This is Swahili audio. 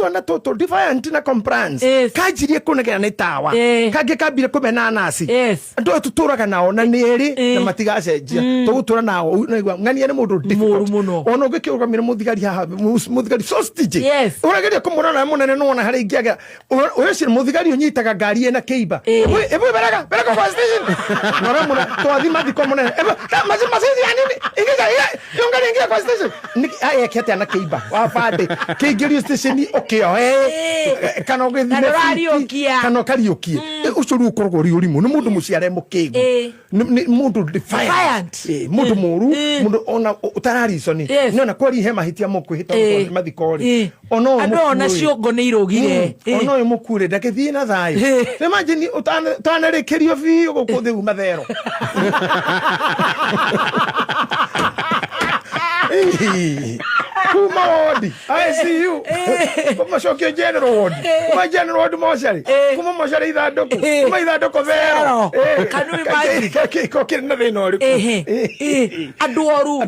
twana toto defiant na compliance kajirie kunegera ni tawa kage kabire kumena nasi ndo tuturaga nao na neri na matigacenjia tugutura nao ngania ni mundu difficult ono gikirugamira muthigari haha muthigari so stage urageria kumurona munene nona hari ingiaga uyashira muthigari unyitaga ngari ena keiba ebo beraga kwa station nora muna twathima thiko munene ebo mazizi yanini ingiga yongari ingiga kwa station aya kete ana keiba wa bande keigirio station okio kana kana kariukie ucuru ukorgo ri urimu ni mundu muciare mukigu ni mundu defiant mundu muru mundu ona utarariconi nona kwari he mahitia mukwihita mathikori ona ciongo ni irugire ona mukure ndakithie na thayo imagine utanarekerio vi gukuthi mathero Kuma wodi, I see you. Kuma shokyo general wodi. Kuma general wodi moshari. Kuma moshari ithanduku. Kuma ithanduku vero. Kanu imagine. Kokiri na thina uriku. Adoru.